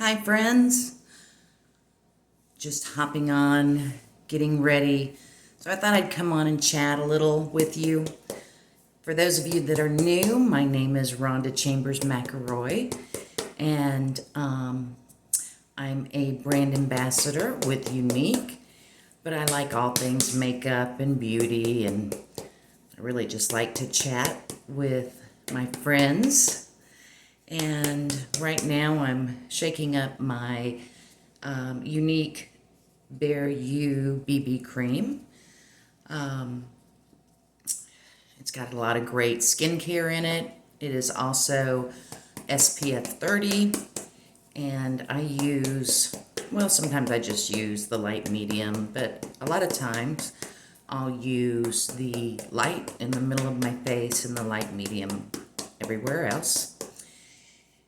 Hi friends, just hopping on, getting ready. So I thought I'd come on and chat a little with you. For those of you that are new, my name is Rhonda Chambers McElroy, and I'm a brand ambassador with Younique, but I like all things makeup and beauty, and I really just like to chat with my friends. And right now I'm shaking up my Younique Bare You BB cream. It's got a lot of great skincare in it. It is also SPF 30, and I use, well, sometimes I just use the light medium, but a lot of times I'll use the light in the middle of my face and the light medium everywhere else.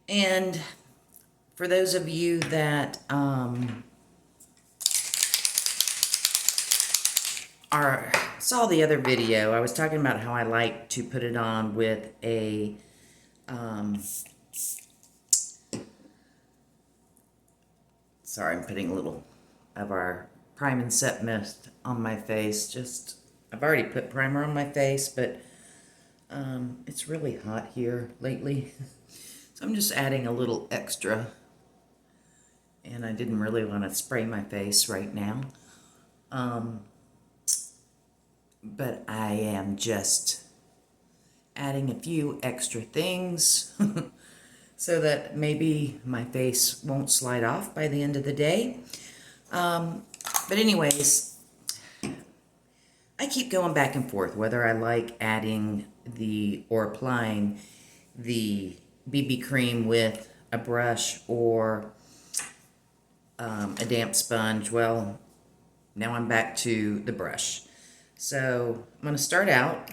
And for those of you that saw the other video, I was talking about how I like to put it on with a sorry, I'm putting a little of our Prime and Set Mist on my face. I've already put primer on my face, but it's really hot here lately. So I'm just adding a little extra, and I didn't really want to spray my face right now. But I am just adding a few extra things so that maybe my face won't slide off by the end of the day. But anyways, I keep going back and forth whether I like adding or applying the BB cream with a brush or a damp sponge. Well, now I'm back to the brush. So I'm going to start out,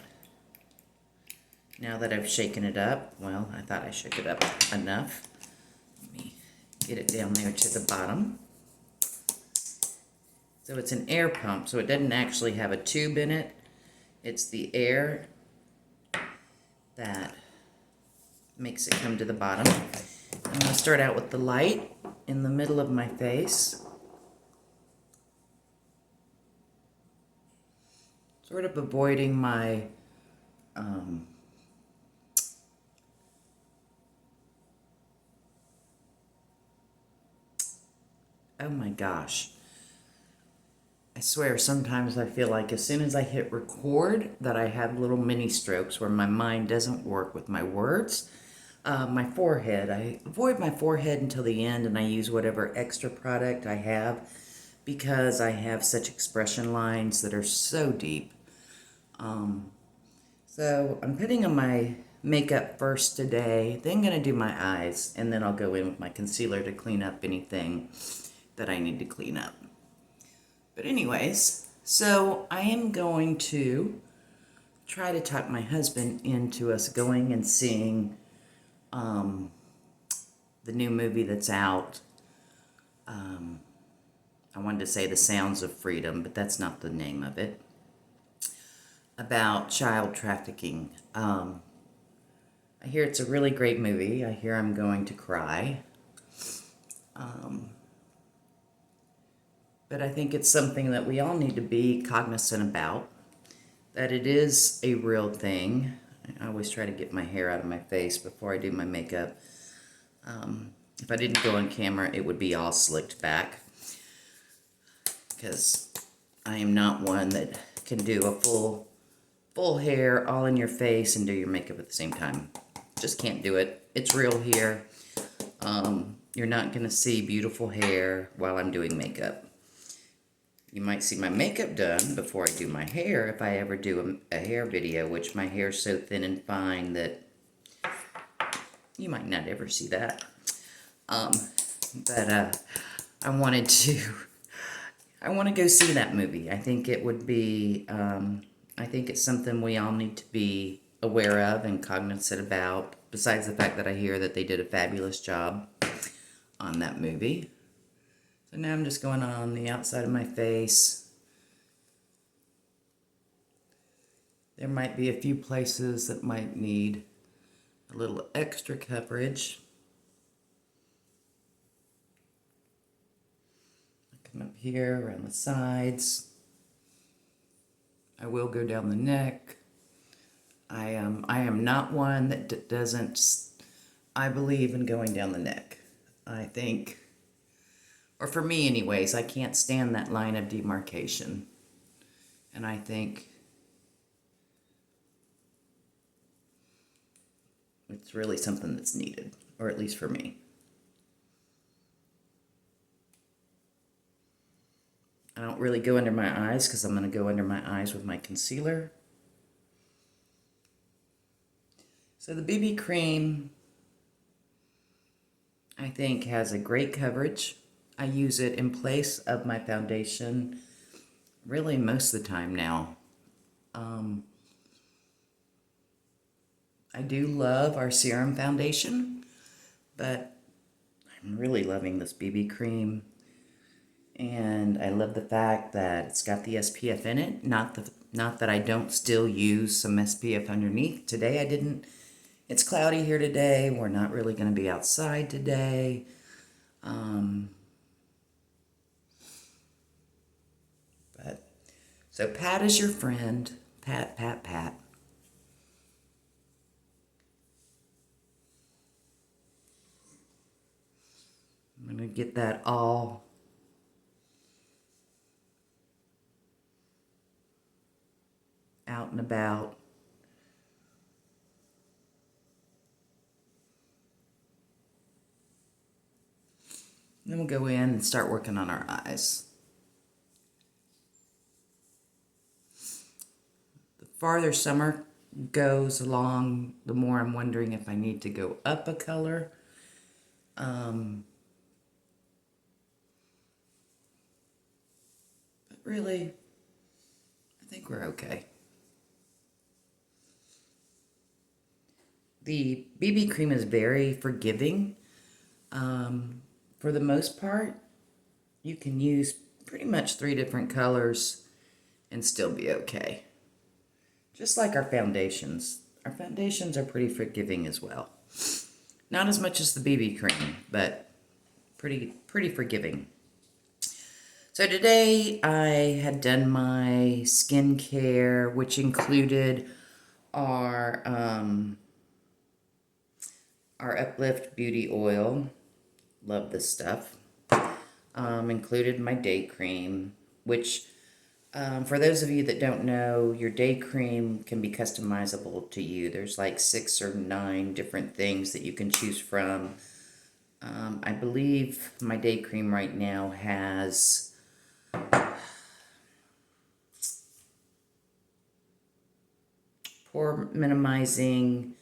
now that I've shaken it up. Well, I thought I shook it up enough. Let me get it down there to the bottom. So it's an air pump, so it doesn't actually have a tube in it. It's the air that makes it come to the bottom. I'm going to start out with the light in the middle of my face. Sort of avoiding my oh my gosh. I swear sometimes I feel like as soon as I hit record that I have little mini strokes where my mind doesn't work with my words. My forehead, I avoid my forehead until the end, and I use whatever extra product I have because I have such expression lines that are so deep. So I'm putting on my makeup first today, then going to do my eyes, and then I'll go in with my concealer to clean up anything that I need to clean up. But anyways, so I am going to try to talk my husband into us going and seeing the new movie that's out. I wanted to say The Sounds of Freedom, but that's not the name of it. About child trafficking. I hear it's a really great movie. I hear I'm going to cry. But I think it's something that we all need to be cognizant about. That it is a real thing. I always try to get my hair out of my face before I do my makeup. If I didn't go on camera, it would be all slicked back. Because I am not one that can do a full hair all in your face and do your makeup at the same time. Just can't do it. It's real here. You're not going to see beautiful hair while I'm doing makeup. You might see my makeup done before I do my hair if I ever do a hair video, which my hair's so thin and fine that you might not ever see that. But I want to go see that movie. I think it would be, I think it's something we all need to be aware of and cognizant about, besides the fact that I hear that they did a fabulous job on that movie. So now I'm just going on the outside of my face. There might be a few places that might need a little extra coverage. Come up here, around the sides. I will go down the neck. I am not one that doesn't, I believe in going down the neck. I think, or for me anyways, I can't stand that line of demarcation. And I think it's really something that's needed, or at least for me. I don't really go under my eyes because I'm going to go under my eyes with my concealer. So the BB cream, I think, has a great coverage. I use it in place of my foundation really most of the time now. I do love our serum foundation, but I'm really loving this BB cream. And I love the fact that it's got the SPF in it. Not that I don't still use some SPF underneath. Today I didn't. It's cloudy here today. We're not really going to be outside today. So Pat is your friend. Pat, Pat, Pat. I'm going to get that all out and about. Then we'll go in and start working on our eyes. The farther summer goes along, the more I'm wondering if I need to go up a color. But really, I think we're okay. The BB cream is very forgiving. For the most part, you can use pretty much 3 different colors and still be okay. Just like our foundations. Our foundations are pretty forgiving as well. Not as much as the BB cream, but pretty forgiving. So today I had done my skincare, which included our Uplift Beauty Oil. Love this stuff. Included my day cream, which for those of you that don't know, your day cream can be customizable to you. There's like 6 or 9 different things that you can choose from. I believe my day cream right now has pore minimizing,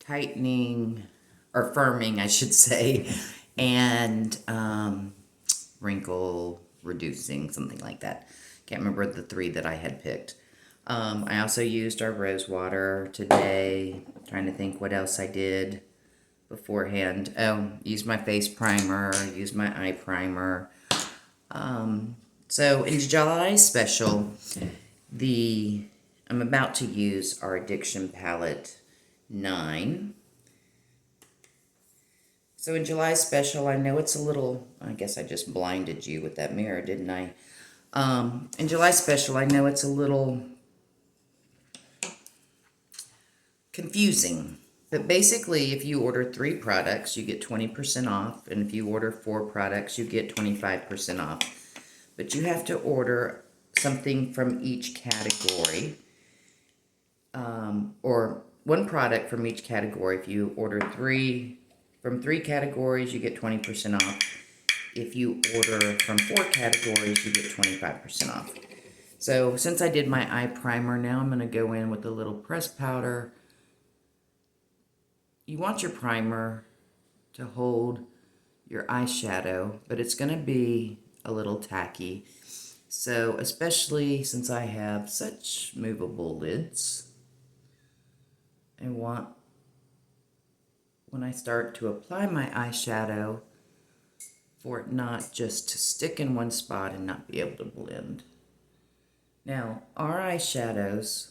tightening, or firming, I should say, and wrinkle reducing, something like that. Can't remember the 3 that I had picked. I also used our rose water today. Trying to think what else I did beforehand. Oh, used my face primer, used my eye primer. So in July special, I'm about to use our Addiction Palette 9. So in July special, I know it's a little, I guess I just blinded you with that mirror, didn't I? In July special, I know it's a little confusing. But basically, if you order 3 products, you get 20% off. And if you order 4 products, you get 25% off. But you have to order something from each category. Or 1 product from each category. If you order 3 from 3 categories, you get 20% off. If you order from 4 categories, you get 25% off. So since I did my eye primer, now I'm going to go in with a little pressed powder. You want your primer to hold your eyeshadow, but it's going to be a little tacky. So especially since I have such movable lids, I want, when I start to apply my eyeshadow, for it not just to stick in one spot and not be able to blend. Now, our eyeshadows,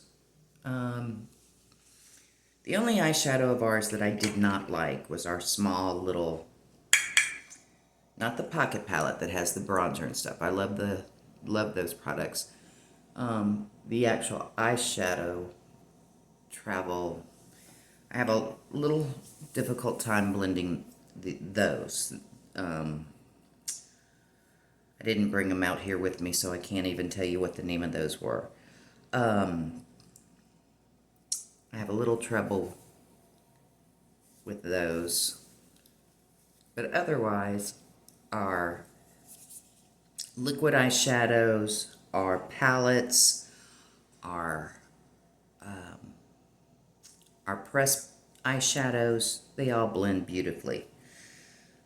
The only eyeshadow of ours that I did not like was our small little, not the pocket palette that has the bronzer and stuff. I love those products. The actual eyeshadow travel, I have a little difficult time blending those. I didn't bring them out here with me, so I can't even tell you what the name of those were. I have a little trouble with those. But otherwise, our liquid eyeshadows, our palettes, our pressed eyeshadows, they all blend beautifully.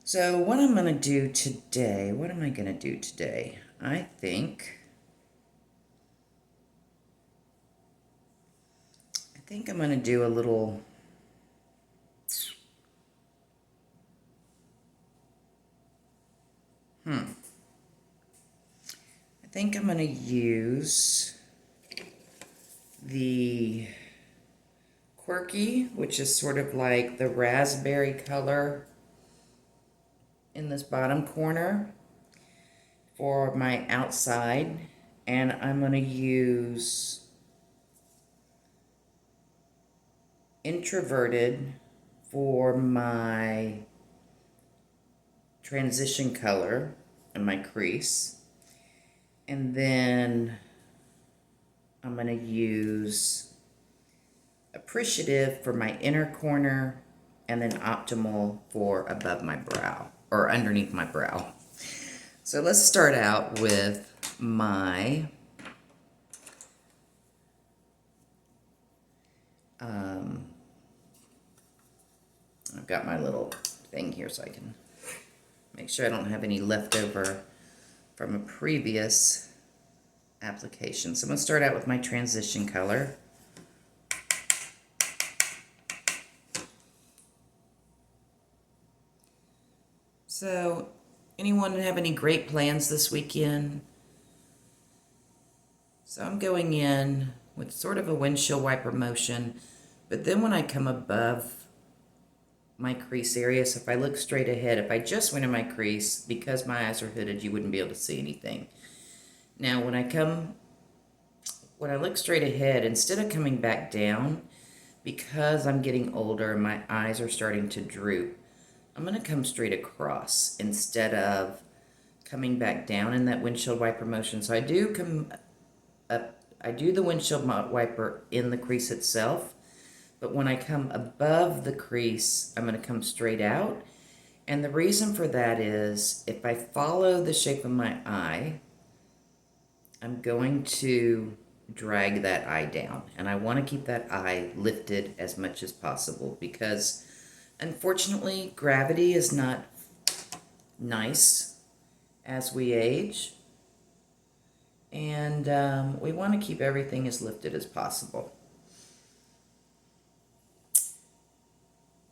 So what I'm going to do today, what am I going to do today? I think I'm going to do a little I think I'm going to use the Quirky, which is sort of like the raspberry color in this bottom corner for my outside, and I'm going to use Introverted for my transition color and my crease, and then I'm going to use Appreciative for my inner corner, and then Optimal for above my brow, or underneath my brow. So let's start out with my I've got my little thing here so I can make sure I don't have any leftover from a previous application. So I'm going to start out with my transition color. So, anyone have any great plans this weekend? So I'm going in with sort of a windshield wiper motion, but then when I come above my crease area, so if I look straight ahead, if I just went in my crease, because my eyes are hooded, you wouldn't be able to see anything. Now when I look straight ahead, instead of coming back down, because I'm getting older and my eyes are starting to droop, I'm going to come straight across instead of coming back down in that windshield wiper motion. So I do come up, I do the windshield wiper in the crease itself, but when I come above the crease, I'm going to come straight out. And the reason for that is if I follow the shape of my eye, I'm going to drag that eye down. And I want to keep that eye lifted as much as possible because unfortunately, gravity is not nice as we age. And we want to keep everything as lifted as possible.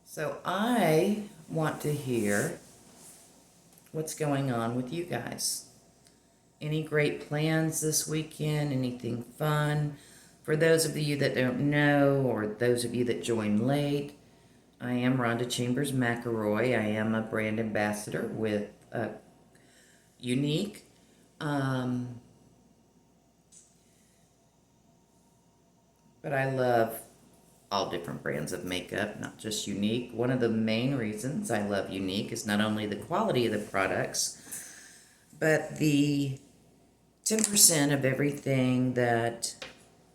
So I want to hear what's going on with you guys. Any great plans this weekend? Anything fun? For those of you that don't know, or those of you that join late, I am Rhonda Chambers McElroy. I am a brand ambassador with Younique. But I love all different brands of makeup, not just Younique. One of the main reasons I love Younique is not only the quality of the products, but the 10% of everything that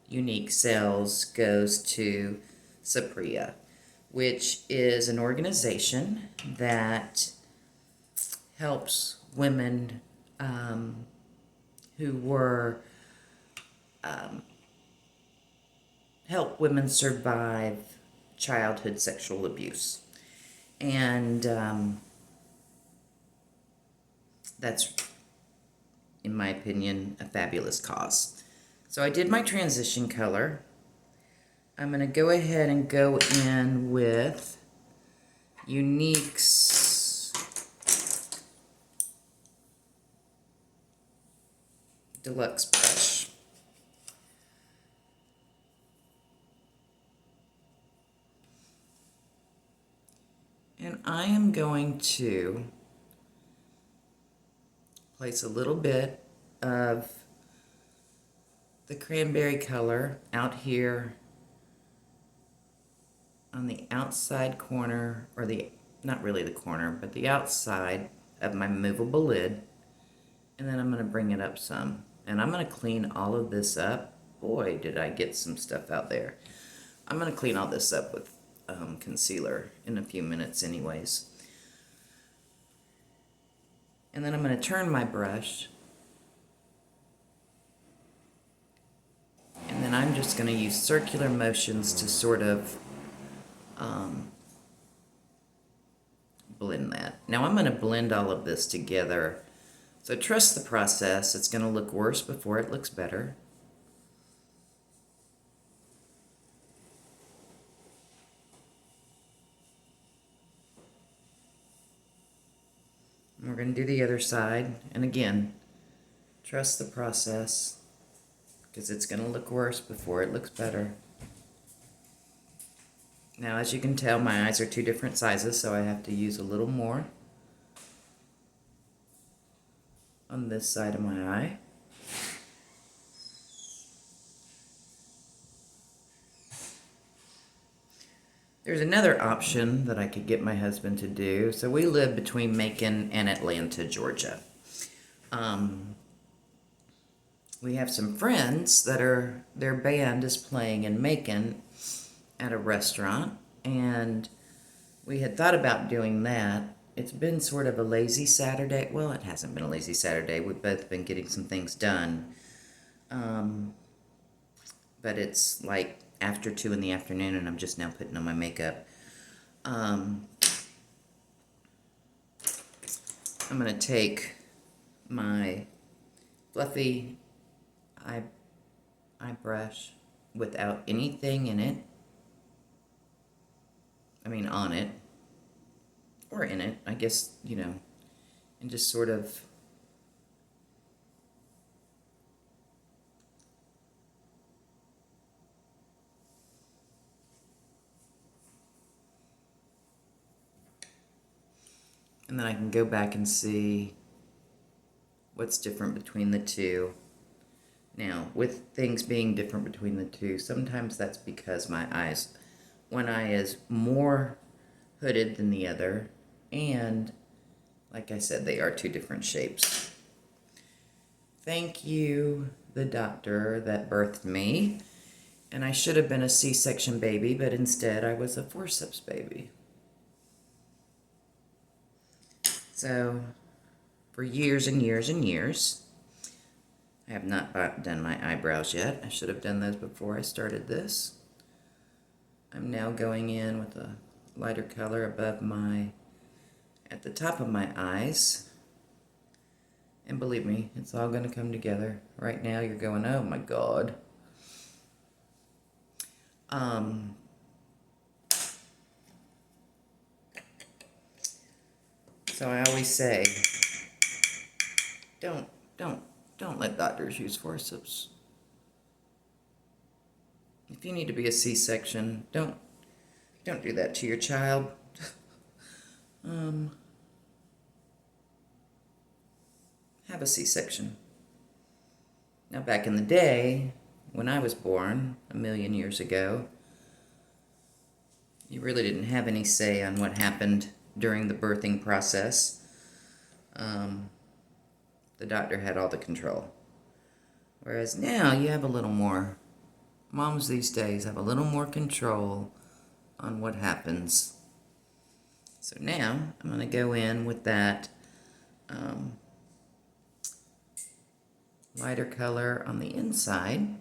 Younique sells goes to Sapria, which is an organization that helps women help women survive childhood sexual abuse. And that's, in my opinion, a fabulous cause. So I did my transition color. I'm going to go ahead and go in with Younique's Deluxe Brush. And I am going to place a little bit of the cranberry color out here on the outside corner, or not really the corner, but the outside of my movable lid. And then I'm going to bring it up some. And I'm going to clean all of this up. Boy, did I get some stuff out there. I'm going to clean all this up with concealer in a few minutes anyways. And then I'm going to turn my brush. And then I'm just going to use circular motions to sort of blend that. Now I'm going to blend all of this together. So trust the process. It's going to look worse before it looks better. And we're going to do the other side. And again, trust the process, because it's going to look worse before it looks better. Now, as you can tell, my eyes are two different sizes, so I have to use a little more on this side of my eye. There's another option that I could get my husband to do. So we live between Macon and Atlanta, Georgia. We have some friends that their band is playing in Macon at a restaurant, and we had thought about doing that. It's been sort of a lazy Saturday. Well, it hasn't been a lazy Saturday. We've both been getting some things done. But it's like after 2 in the afternoon, and I'm just now putting on my makeup. I'm going to take my fluffy eye brush without anything in it. I mean, on it. Or in it, I guess, you know. And just sort of and then I can go back and see what's different between the two. Now, with things being different between the two, sometimes that's because one eye is more hooded than the other, and like I said, they are two different shapes. Thank you, the doctor that birthed me, and I should have been a C-section baby, but instead I was a forceps baby. So, for years and years and years, I have not done my eyebrows yet. I should have done those before I started this. I'm now going in with a lighter color at the top of my eyes. And believe me, it's all going to come together. Right now you're going, oh my God. So I always say, don't let doctors use forceps. If you need to be a C-section, don't do that to your child. Have a C-section. Now, back in the day, when I was born, 1,000,000 years ago, you really didn't have any say on what happened during the birthing process. The doctor had all the control. Whereas now, you have a little more. Moms these days have a little more control on what happens. So now, I'm going to go in with that lighter color on the inside,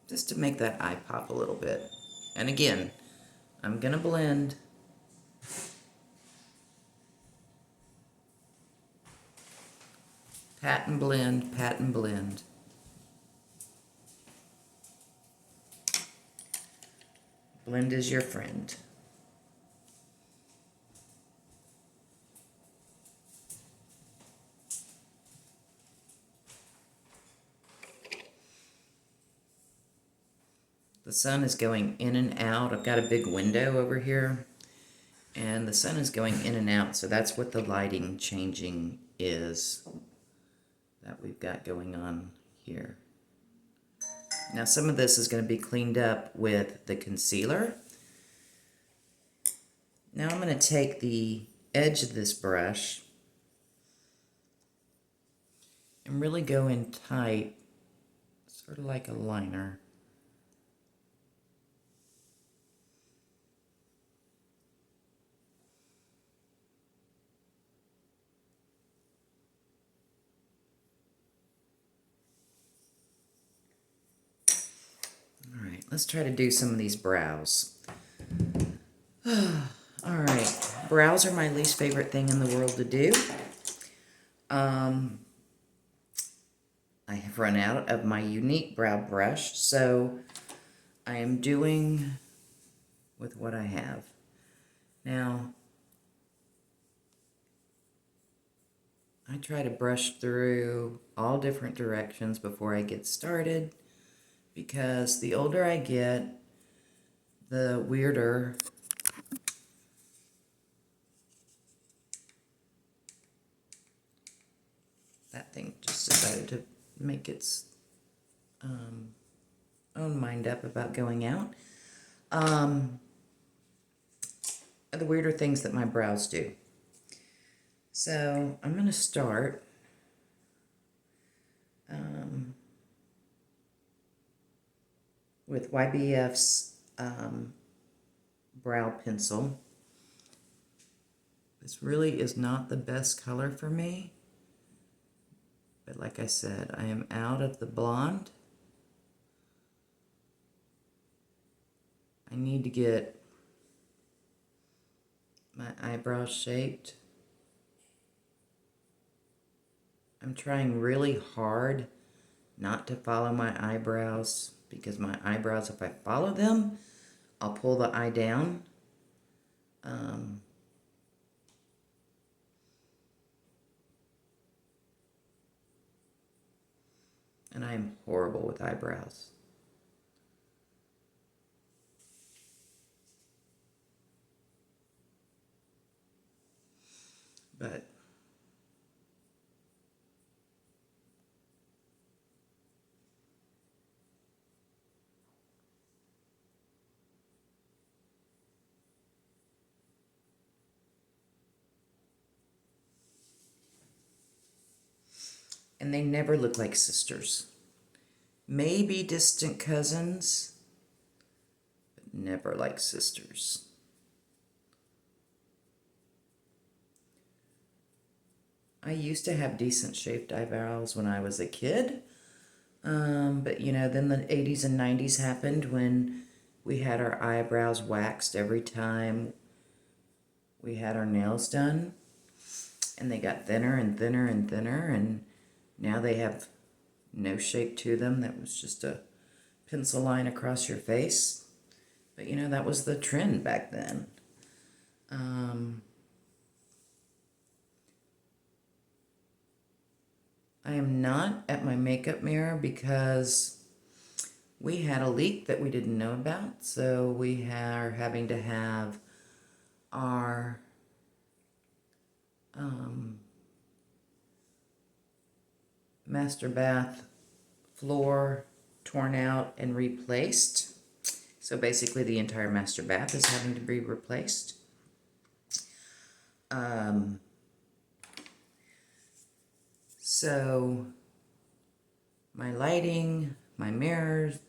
just to make that eye pop a little bit. And again, I'm going to blend. Pat and blend, pat and blend. Blend is your friend. The sun is going in and out. I've got a big window over here, and the sun is going in and out, so that's what the lighting changing is that we've got going on here. Now some of this is going to be cleaned up with the concealer. Now I'm going to take the edge of this brush and really go in tight, sort of like a liner. Alright, let's try to do some of these brows. Alright, brows are my least favorite thing in the world to do. I have run out of my Younique brow brush, so I am doing with what I have. Now, I try to brush through all different directions before I get started, because the older I get, the weirder that thing just decided to make its own mind up about going out. The weirder things that my brows do. So I'm going to start with YBF's brow pencil. This really is not the best color for me, but like I said, I am out of the blonde. I need to get my eyebrows shaped. I'm trying really hard not to follow my eyebrows, because my eyebrows, if I follow them, I'll pull the eye down. And I am horrible with eyebrows. But and they never look like sisters. Maybe distant cousins, but never like sisters. I used to have decent shaped eyebrows when I was a kid, but you know, then the 80s and 90s happened when we had our eyebrows waxed every time we had our nails done, and they got thinner and thinner and thinner, and now they have no shape to them. That was just a pencil line across your face. But you know, that was the trend back then. I am not at my makeup mirror because we had a leak that we didn't know about, so we are having to have our master bath floor torn out and replaced. So basically the entire master bath is having to be replaced. So my lighting, my mirrors,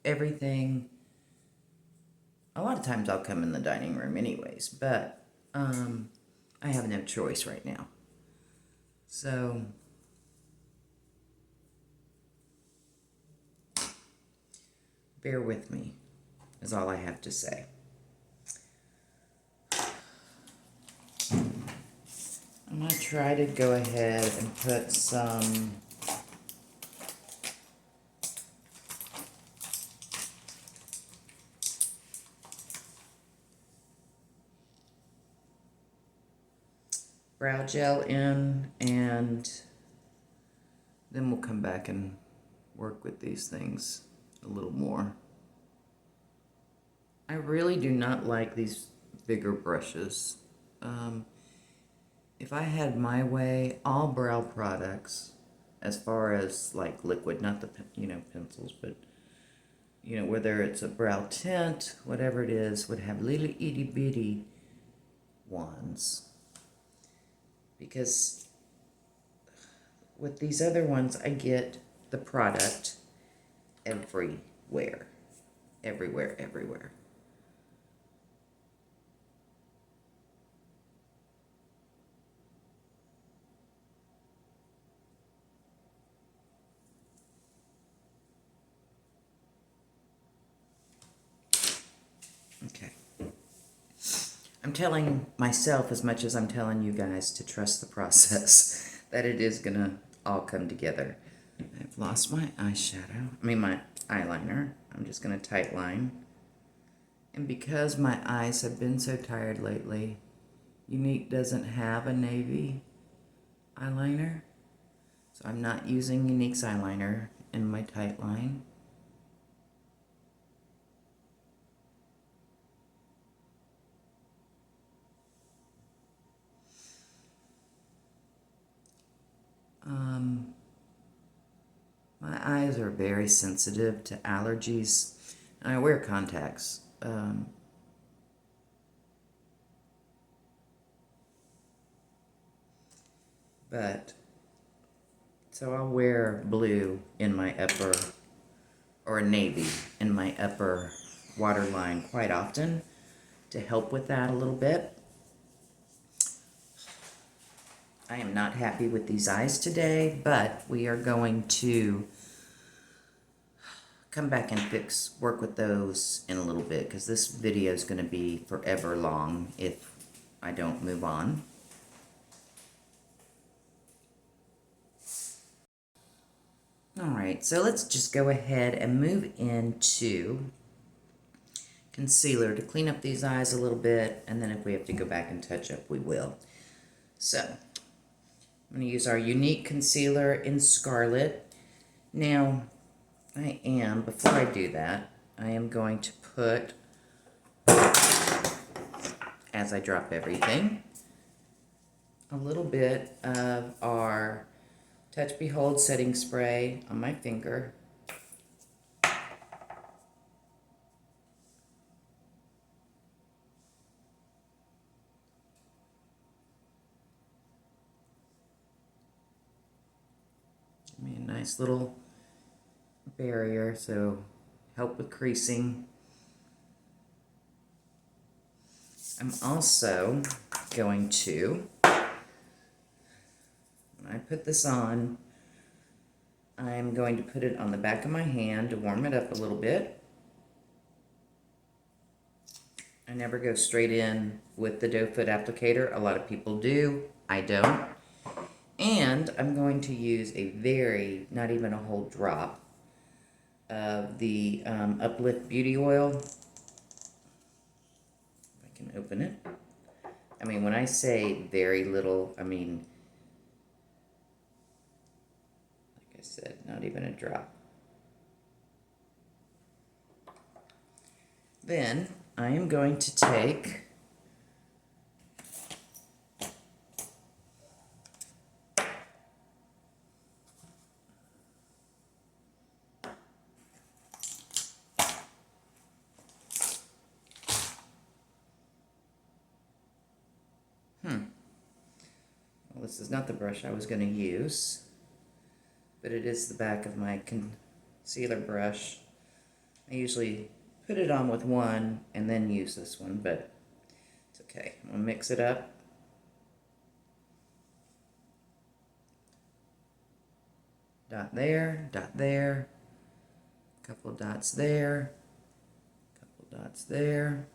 everything, a lot of times I'll come in the dining room anyways, but I have no choice right now. So bear with me, is all I have to say. I'm going to try to go ahead and put some brow gel in, and then we'll come back and work with these things a little more. I really do not like these bigger brushes. If I had my way, all brow products, as far as like liquid, not the, pencils, but, whether it's a brow tint, whatever it is, would have little itty bitty ones. Because with these other ones, I get the product everywhere. Everywhere, everywhere. Okay. I'm telling myself as much as I'm telling you guys to trust the process, that it is gonna all come together. I've lost my my eyeliner. I'm just gonna tight line. And because my eyes have been so tired lately, Younique doesn't have a navy eyeliner. So I'm not using Younique's eyeliner in my tight line. My eyes are very sensitive to allergies, and I wear contacts. So I'll wear blue in my upper, or navy in my upper waterline quite often to help with that a little bit. I am not happy with these eyes today, but we are going to come back and work with those in a little bit, because this video is going to be forever long if I don't move on. Alright, so let's just go ahead and move into concealer to clean up these eyes a little bit, and then if we have to go back and touch up, we will. So, I'm going to use our Younique concealer in Scarlet. Now, before I do that, I am going to put, as I drop everything, a little bit of our Touch Behold setting spray on my finger. Give me a nice little barrier, so help with creasing. I'm also going to, when I put this on, I'm going to put it on the back of my hand to warm it up a little bit. I never go straight in with the doe foot applicator. A lot of people do. I don't. And I'm going to use a very, not even a whole drop, of the Uplift Beauty Oil. If I can open it. I mean, when I say very little, I mean, like I said, not even a drop. Then I am going to take well, this is not the brush I was going to use, but it is the back of my concealer brush. I usually put it on with one and then use this one, but it's okay. I'm going to mix it up. Dot there, couple dots there, couple dots there,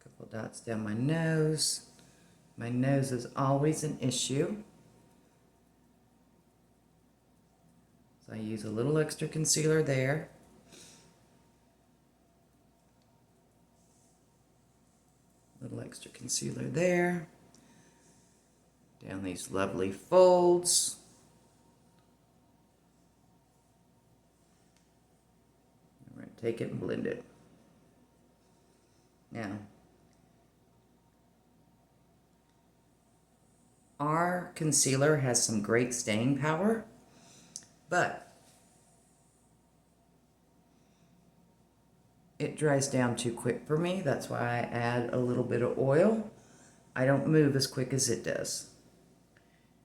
couple dots down my nose. My nose is always an issue. So I use a little extra concealer there. Little extra concealer there. Down these lovely folds. We're going to take it and blend it. Now, our concealer has some great staying power, but it dries down too quick for me. That's why I add a little bit of oil. I don't move as quick as it does.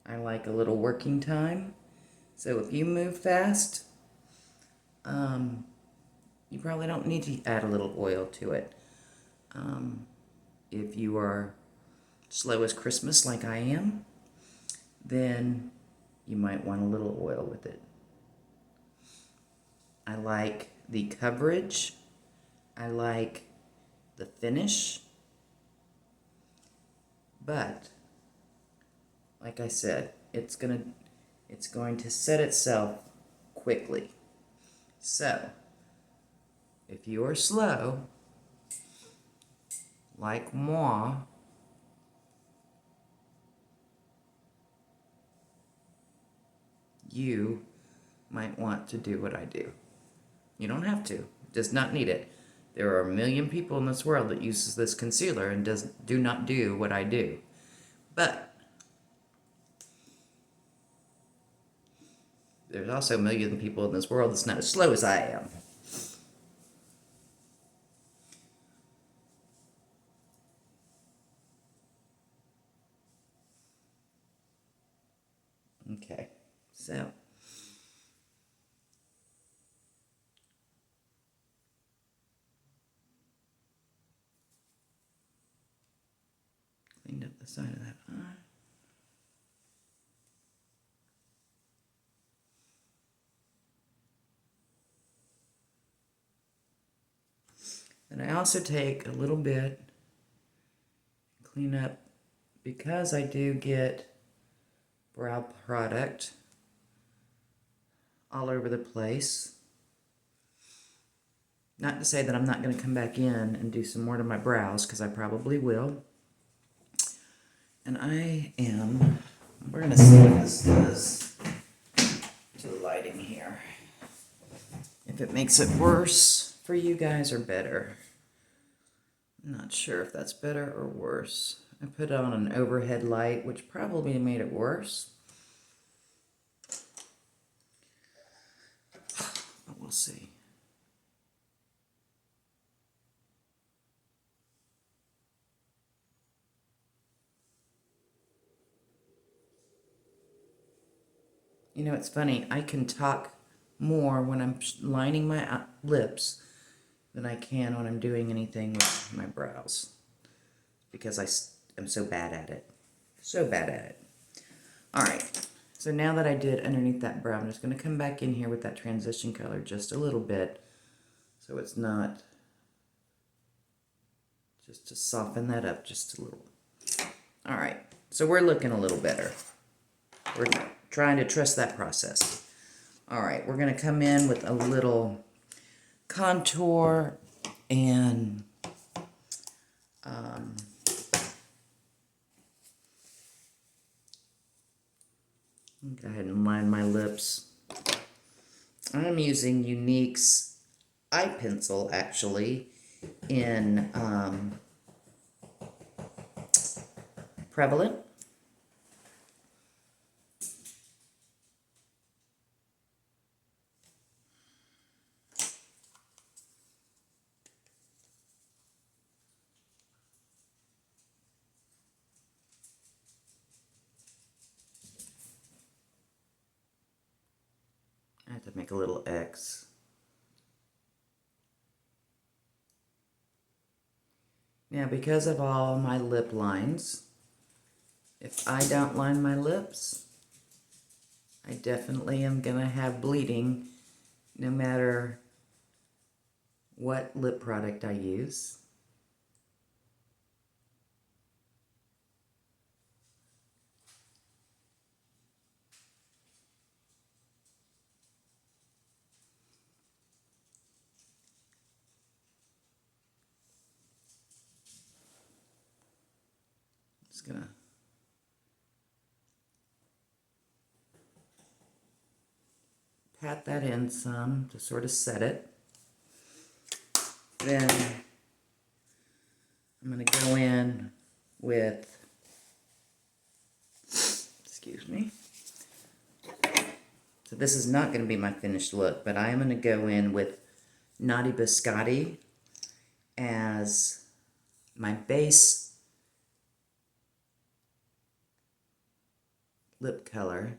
I like a little working time. So if you move fast, you probably don't need to add a little oil to it. If you are slow as Christmas like I am, then you might want a little oil with it. I like the coverage. I like the finish. But, like I said, it's going to set itself quickly. So, if you are slow, like moi, you might want to do what I do. You don't have to. Does not need it. There are a million people in this world that uses this concealer and do not do what I do. But there's also a million people in this world that's not as slow as I am. Okay, so cleaned up the side of that eye. And I also take a little bit, clean up, because I do get brow product all over the place. Not to say that I'm not going to come back in and do some more to my brows, because I probably will. And we're going to see what this does to the lighting here. If it makes it worse for you guys or better. I'm not sure if that's better or worse. I put on an overhead light, which probably made it worse. But we'll see. You know, it's funny. I can talk more when I'm lining my lips than I can when I'm doing anything with my brows. Because I am so bad at it. So bad at it. Alright, so now that I did underneath that brow, I'm just going to come back in here with that transition color just a little bit. So it's not, just to soften that up just a little. Alright, so we're looking a little better. We're trying to trust that process. Alright, we're going to come in with a little contour and go ahead and line my lips. I'm using Younique's eye pencil, actually, in Prevalent. I have to make a little X. Now, because of all my lip lines, if I don't line my lips, I definitely am going to have bleeding no matter what lip product I use. Just gonna pat that in some to sort of set it. Then I'm going to go in with, excuse me. So this is not going to be my finished look, but I am going to go in with Naughty Biscotti as my base lip color.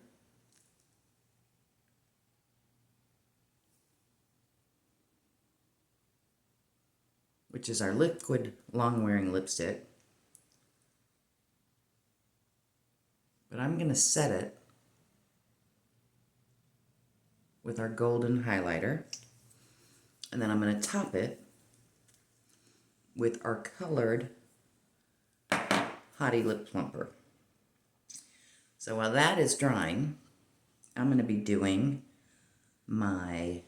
Which is our liquid long-wearing lipstick. But I'm going to set it with our golden highlighter. And then I'm going to top it with our colored Hottie Lip Plumper. So while that is drying, I'm going to be doing my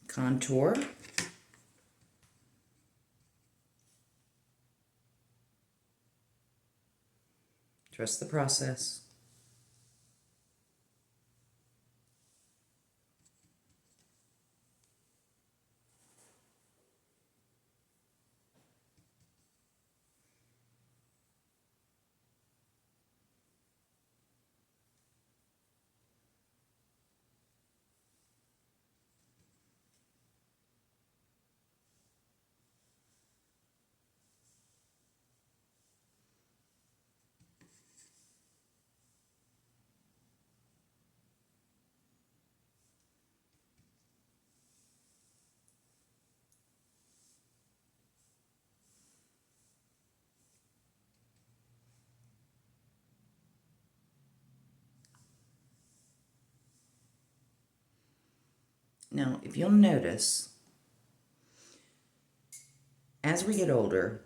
contour. Trust the process. Now, if you'll notice, as we get older,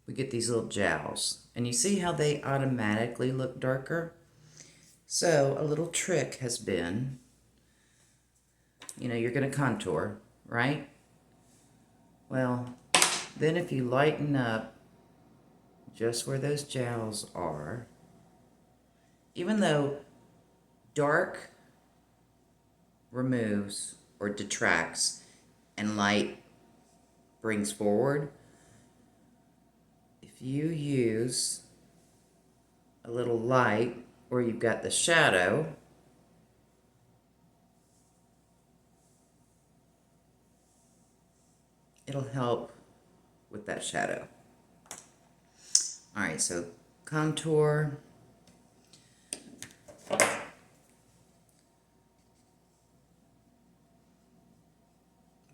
we get these little jowls. And you see how they automatically look darker? So a little trick has been, you're going to contour, right? Well, then if you lighten up just where those jowls are, even though dark removes or detracts and light brings forward, if you use a little light where you've got the shadow, it'll help with that shadow. All right, so contour.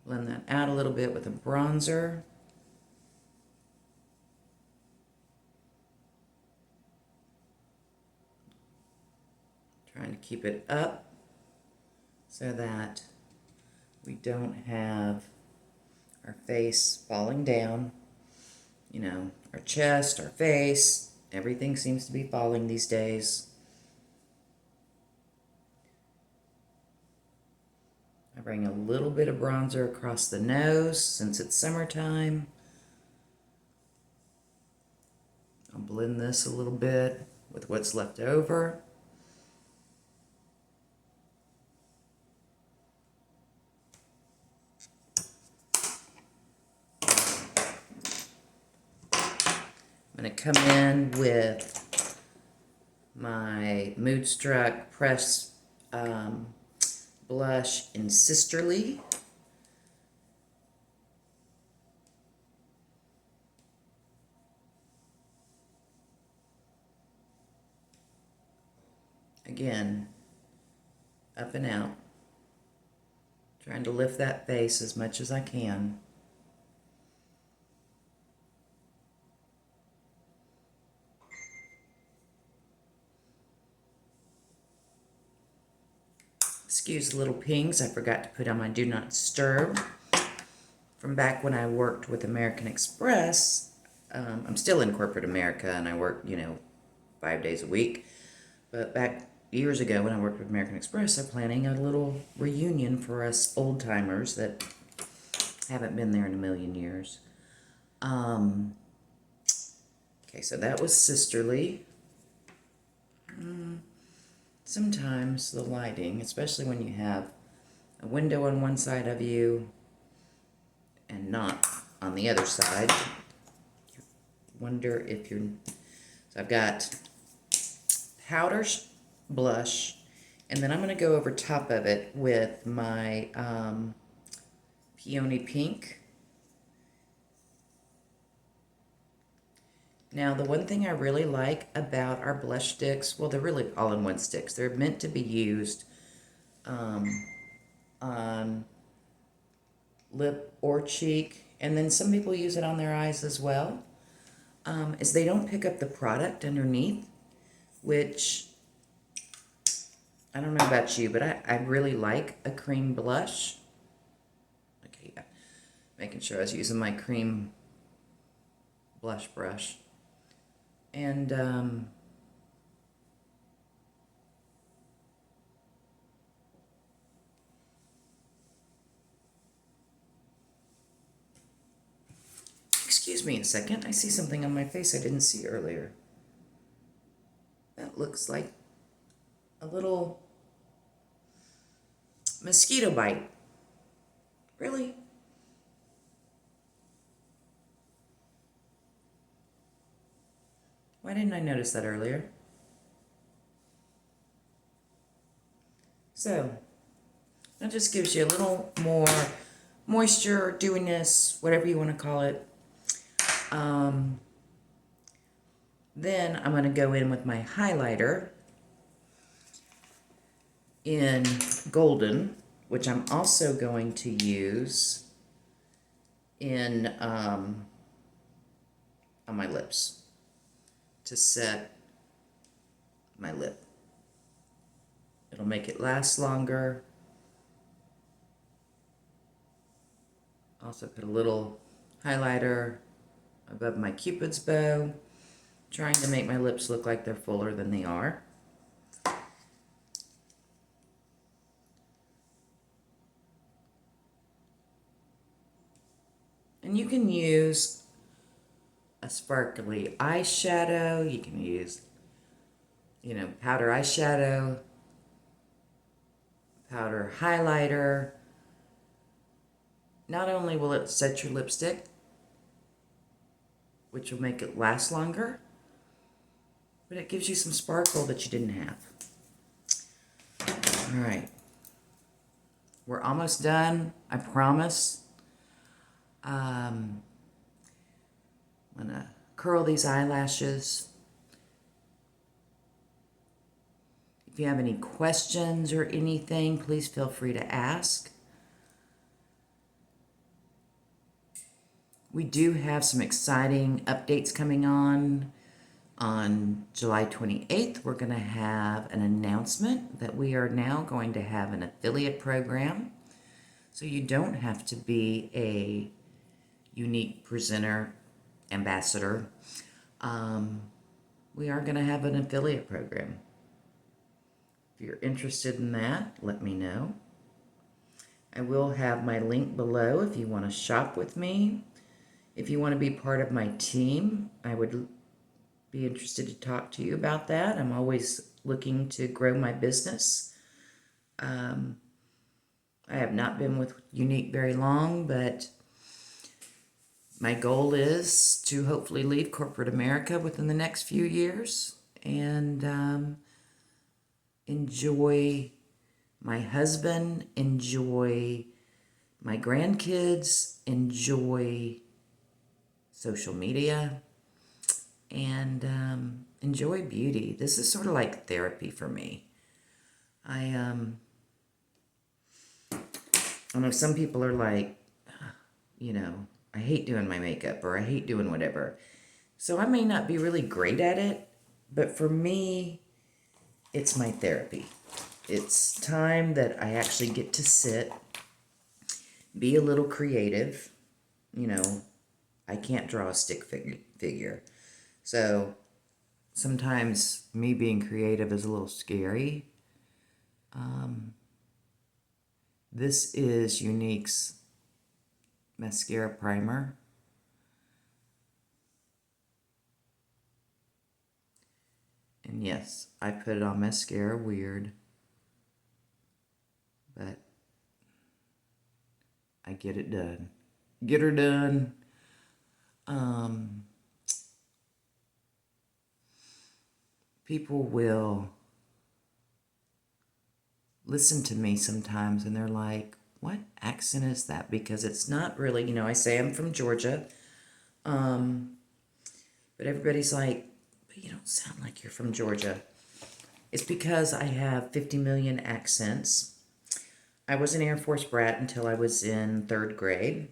Blend that out a little bit with a bronzer. Trying to keep it up so that we don't have our face falling down. Our chest, our face, everything seems to be falling these days. I bring a little bit of bronzer across the nose since it's summertime. I'll blend this a little bit with what's left over. I'm going to come in with my Moodstruck Press blush in Sisterly. Again, up and out. Trying to lift that face as much as I can. Excuse the little pings I forgot to put on my Do Not Disturb. From back when I worked with American Express, I'm still in corporate America and I work, 5 days a week. But back years ago when I worked with American Express, they're planning a little reunion for us old timers that haven't been there in a million years. Okay, so that was Sisterly. Sometimes the lighting, especially when you have a window on one side of you and not on the other side. Wonder if you're... So I've got powder blush, and then I'm going to go over top of it with my Peony Pink. Now, the one thing I really like about our blush sticks, well, they're really all-in-one sticks. They're meant to be used on lip or cheek, and then some people use it on their eyes as well, is they don't pick up the product underneath, which, I don't know about you, but I really like a cream blush. Okay, yeah. Making sure I was using my cream blush brush. And, excuse me a second. I see something on my face I didn't see earlier. That looks like a little mosquito bite. Really? Why didn't I notice that earlier? So, that just gives you a little more moisture, dewiness, whatever you want to call it. Then I'm going to go in with my highlighter in Golden, which I'm also going to use in on my lips to set my lip. It'll make it last longer. Also put a little highlighter above my Cupid's bow, trying to make my lips look like they're fuller than they are. And you can use a sparkly eyeshadow. You can use, powder eyeshadow, powder highlighter. Not only will it set your lipstick, which will make it last longer, but it gives you some sparkle that you didn't have. All right. We're almost done, I promise. I'm gonna curl these eyelashes. If you have any questions or anything, please feel free to ask. We do have some exciting updates coming on. On July 28th, we're going to have an announcement that we are now going to have an affiliate program. So you don't have to be a Younique presenter, ambassador. We are going to have an affiliate program. If you're interested in that, let me know. I will have my link below if you want to shop with me. If you want to be part of my team, I would be interested to talk to you about that. I'm always looking to grow my business. I have not been with Younique very long, but my goal is to hopefully leave corporate America within the next few years and enjoy my husband, enjoy my grandkids, enjoy social media, and enjoy beauty. This is sort of like therapy for me. I know some people are like, I hate doing my makeup or I hate doing whatever. So I may not be really great at it, but for me, it's my therapy. It's time that I actually get to sit, be a little creative. I can't draw a stick figure. So sometimes me being creative is a little scary. This is Younique's mascara primer. And yes, I put it on mascara weird, but I get it done. Get her done. Um, People will listen to me sometimes and they're like, what accent is that? Because it's not really, I say I'm from Georgia, but everybody's like, but you don't sound like you're from Georgia. It's because I have 50 million accents. I was an Air Force brat until I was in third grade.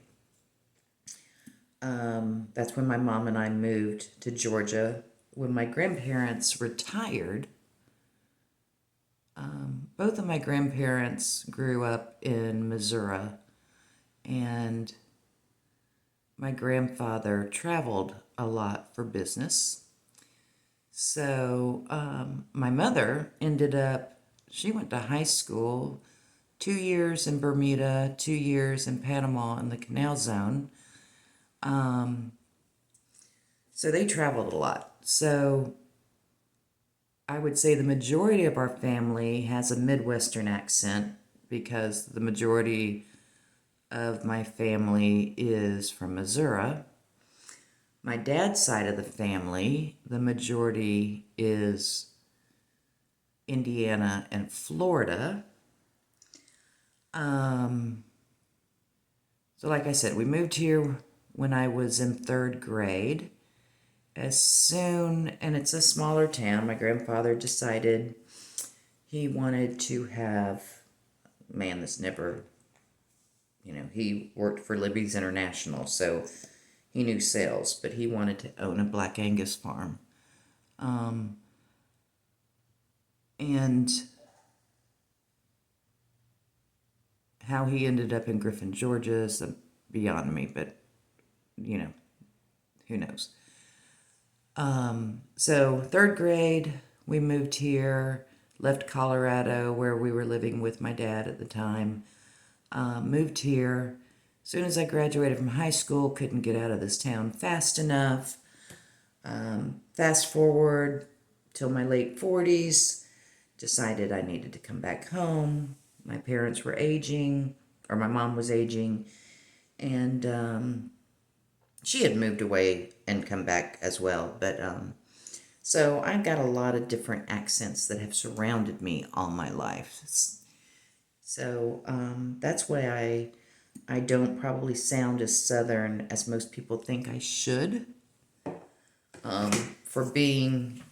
That's when my mom and I moved to Georgia. When my grandparents retired, both of my grandparents grew up in Missouri, and my grandfather traveled a lot for business. So my mother she went to high school 2 years in Bermuda, 2 years in Panama in the Canal Zone. So they traveled a lot. So I would say the majority of our family has a Midwestern accent because the majority of my family is from Missouri. My dad's side of the family, the majority is Indiana and Florida. So like I said, we moved here when I was in third grade. And it's a smaller town, my grandfather decided he wanted to have, man, this never, he worked for Libby's International, so he knew sales, but he wanted to own a Black Angus farm. And how he ended up in Griffin, Georgia is beyond me, but, who knows. So third grade, we moved here, left Colorado where we were living with my dad at the time, moved here. As soon as I graduated from high school, couldn't get out of this town fast enough. Fast forward till my late 40s, decided I needed to come back home. My parents were aging, or my mom was aging, and she had moved away and come back as well. But so I've got a lot of different accents that have surrounded me all my life. So that's why I don't probably sound as Southern as most people think I should. For being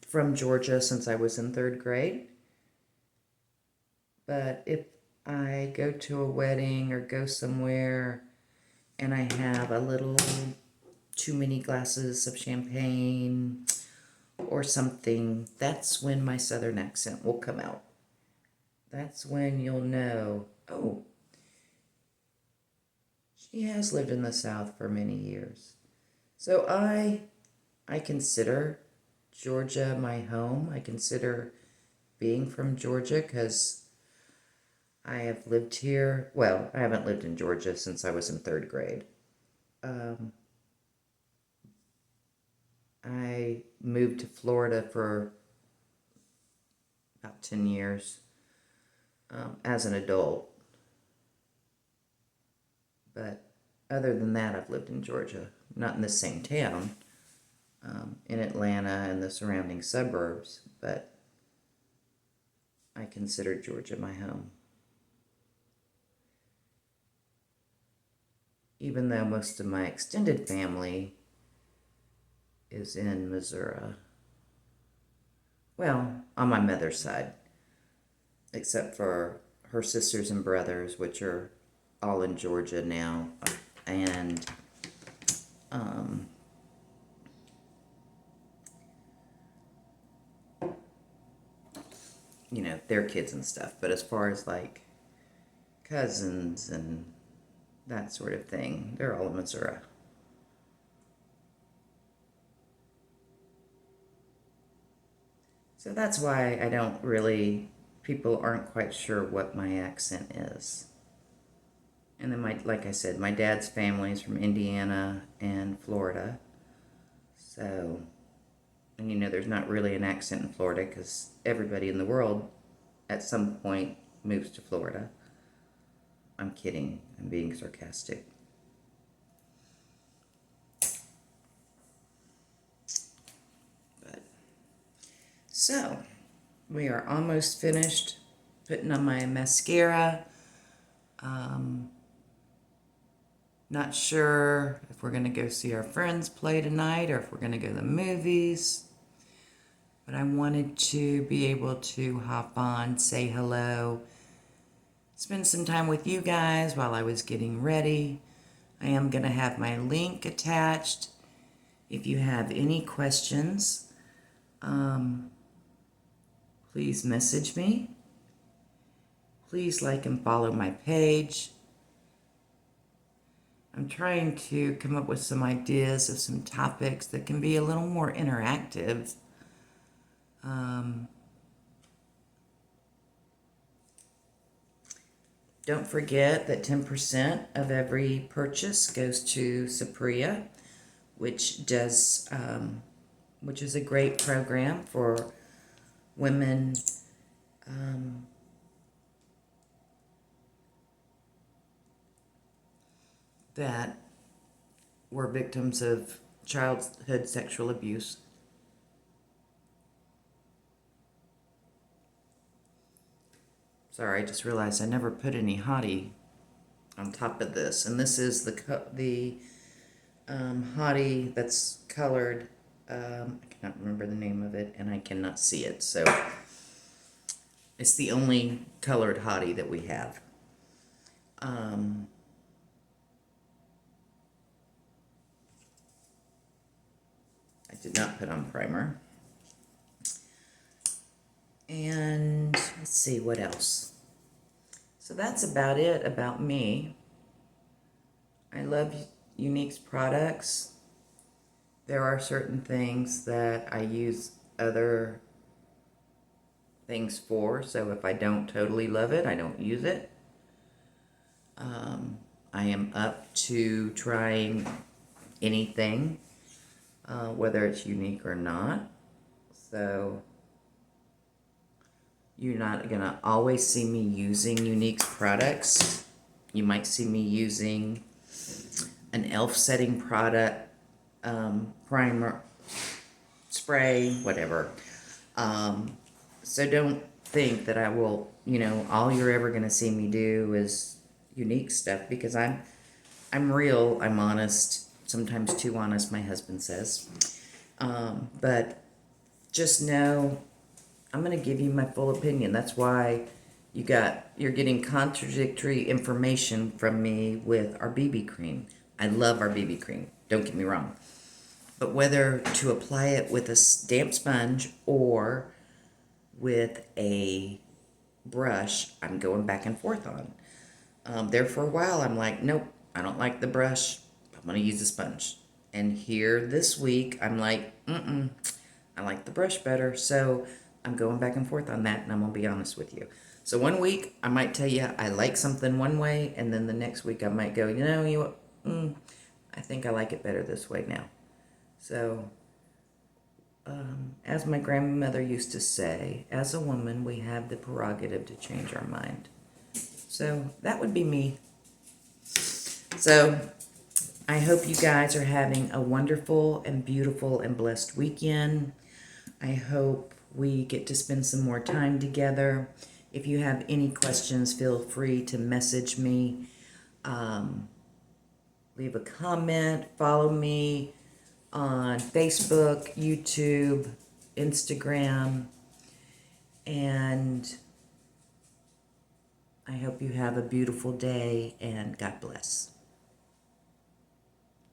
from Georgia since I was in third grade. But if I go to a wedding or go somewhere and I have a little too many glasses of champagne or something, that's when my Southern accent will come out. That's when you'll know, oh, she has lived in the South for many years. So I consider Georgia my home. I consider being from Georgia because I have lived here. Well, I haven't lived in Georgia since I was in third grade. I moved to Florida for about 10 years as an adult. But other than that, I've lived in Georgia. Not in the same town, in Atlanta and the surrounding suburbs, but I consider Georgia my home. Even though most of my extended family is in Missouri. Well, on my mother's side, except for her sisters and brothers, which are all in Georgia now, and their kids and stuff. But as far as like cousins and that sort of thing, they're all in Missouri. So that's why people aren't quite sure what my accent is. And then like I said, my dad's family is from Indiana and Florida. So, and there's not really an accent in Florida because everybody in the world at some point moves to Florida. I'm kidding. I'm being sarcastic. So, we are almost finished putting on my mascara. Not sure if we're going to go see our friends play tonight or if we're going to go to the movies. But I wanted to be able to hop on, say hello, spend some time with you guys while I was getting ready. I am going to have my link attached. If you have any questions, please message me. Please like and follow my page. I'm trying to come up with some ideas of some topics that can be a little more interactive. Don't forget that 10% of every purchase goes to Sapria, which is a great program for women that were victims of childhood sexual abuse. Sorry, I just realized I never put any hottie on top of this, and this is the hottie that's colored. I cannot remember the name of it, and I cannot see it, so it's the only colored hottie that we have. I did not put on primer. And let's see what else. So that's about it about me. I love Younique's products. There are certain things that I use other things for, so if I don't totally love it, I don't use it. I am up to trying anything, whether it's Younique or not. So you're not going to always see me using Younique's products. You might see me using an e.l.f. setting product, primer, spray, whatever. So don't think that I will, all you're ever going to see me do is Younique stuff, because I'm real, I'm honest, sometimes too honest, my husband says. But just know I'm going to give you my full opinion. That's why you're getting contradictory information from me with our BB cream. I love our BB cream. Don't get me wrong. But whether to apply it with a damp sponge or with a brush, I'm going back and forth on. There for a while, I'm like, nope, I don't like the brush. I'm going to use a sponge. And here this week, I'm like, I like the brush better. So I'm going back and forth on that, and I'm going to be honest with you. So one week, I might tell you I like something one way, and then the next week I might go, I think I like it better this way now. So, as my grandmother used to say, as a woman, we have the prerogative to change our mind. So that would be me. So I hope you guys are having a wonderful and beautiful and blessed weekend. I hope we get to spend some more time together. If you have any questions, feel free to message me. Leave a comment. Follow me on Facebook, YouTube, Instagram. And I hope you have a beautiful day, and God bless.